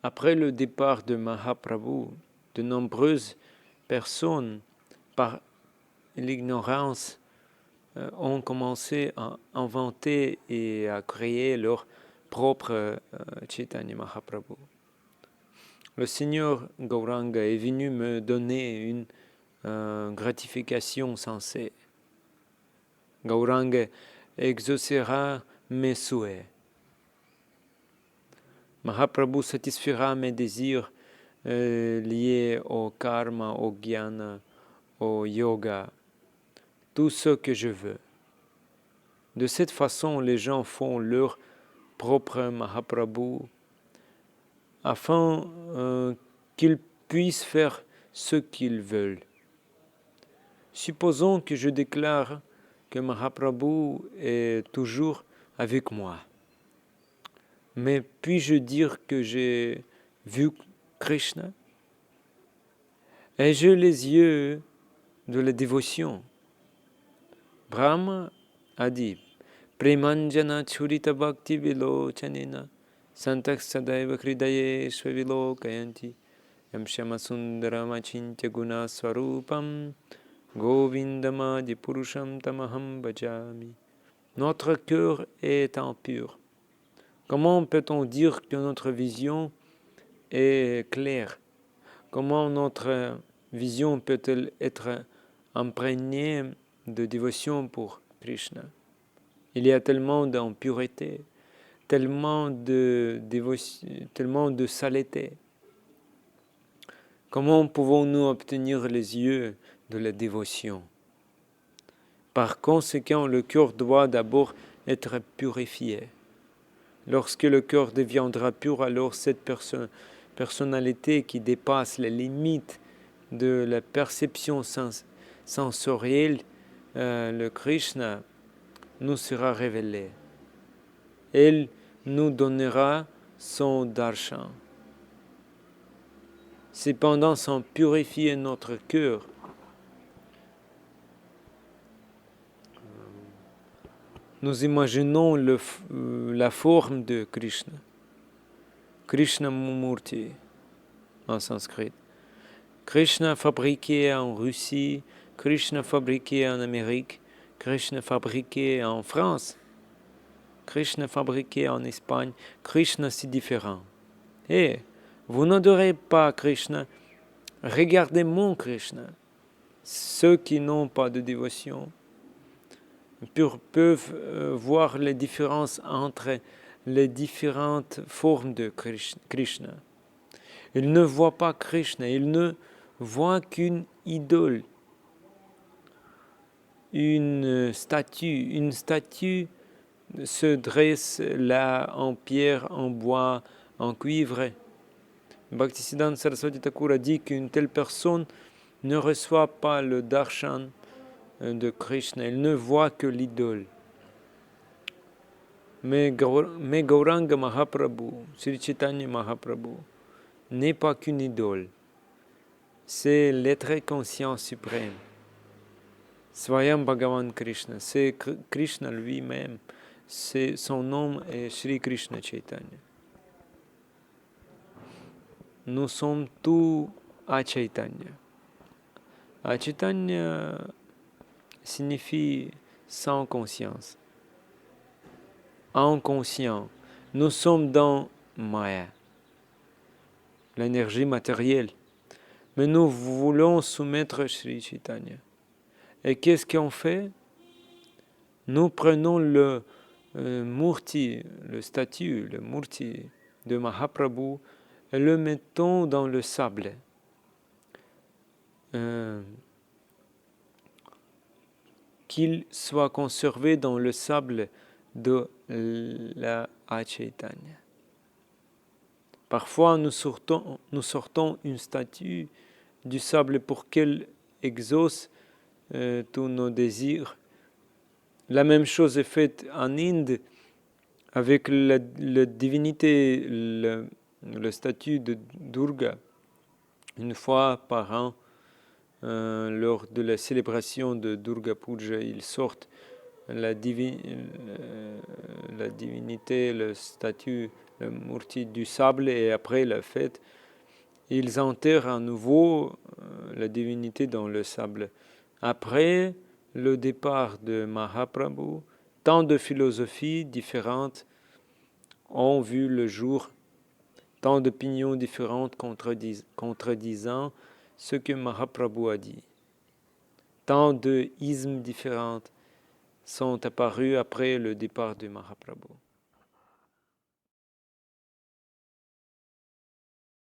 Après le départ de Mahaprabhu, de nombreuses personnes, par l'ignorance, ont commencé à inventer et à créer leur propre Chaitanya Mahaprabhu. Le Seigneur Gauranga est venu me donner une gratification sensée. Gauranga exaucera mes souhaits. Mahaprabhu satisfera mes désirs liés au karma, au jnana, au yoga, tout ce que je veux. De cette façon, les gens font leur propre Mahaprabhu afin qu'ils puissent faire ce qu'ils veulent. Supposons que je déclare que Mahaprabhu est toujours avec moi. Mais puis-je dire que j'ai vu Krishna? Ai-je les yeux de la dévotion? Brahma a dit Premanjana churita bhakti vilochanena santak sadaiva hridaye svavilokayanti yam shama sundaram achintya guna swarupam govindamadi purusham tamaham bhajami. Notre cœur est impur. Comment peut-on dire que notre vision est claire? Comment notre vision peut-elle être imprégnée de dévotion pour Krishna? Il y a tellement d'impureté, tellement de saleté. Comment pouvons-nous obtenir les yeux de la dévotion? Par conséquent, le cœur doit d'abord être purifié. Lorsque le cœur deviendra pur, alors cette personnalité qui dépasse les limites de la perception sensorielle, le Krishna, nous sera révélée. Elle nous donnera son darshan. Cependant, sans purifier notre cœur, nous imaginons la forme de Krishna. Krishna Murti en sanskrit. Krishna fabriqué en Russie, Krishna fabriqué en Amérique, Krishna fabriqué en France, Krishna fabriqué en Espagne, Krishna si différent. Et vous n'adorez pas Krishna, regardez mon Krishna. Ceux qui n'ont pas de dévotion peuvent voir les différences entre les différentes formes de Krishna. Ils ne voient pas Krishna, ils ne voient qu'une idole, une statue. Une statue se dresse là en pierre, en bois, en cuivre. Bhaktisiddhanta Saraswati Thakur a dit qu'une telle personne ne reçoit pas le darshan de Krishna, elle ne voit que l'idole. Mais Gauranga Mahaprabhu, Sri Chaitanya Mahaprabhu, n'est pas qu'une idole. C'est l'être conscient suprême. Swayam Bhagavan Krishna, c'est Krishna lui-même. Son nom est Sri Krishna Chaitanya. Nous sommes tous à Chaitanya. À Chaitanya signifie sans conscience. Inconscient. Nous sommes dans Maya, l'énergie matérielle. Mais nous voulons soumettre Sri Chaitanya. Et qu'est-ce qu'on fait? Nous prenons le murti, le statut, le murti de Mahaprabhu et le mettons dans le sable. Qu'il soit conservé dans le sable de la Chaitanya. Parfois, nous sortons une statue du sable pour qu'elle exauce tous nos désirs. La même chose est faite en Inde avec la divinité, le statut de Durga. Une fois par an, lors de la célébration de Durga Puja, ils sortent la divinité, le statut le Murti du sable, et après la fête, ils enterrent à nouveau la divinité dans le sable. Après le départ de Mahaprabhu, tant de philosophies différentes ont vu le jour, tant d'opinions différentes contredisant ce que Mahaprabhu a dit. Tant de ismes différents sont apparus après le départ de Mahaprabhu.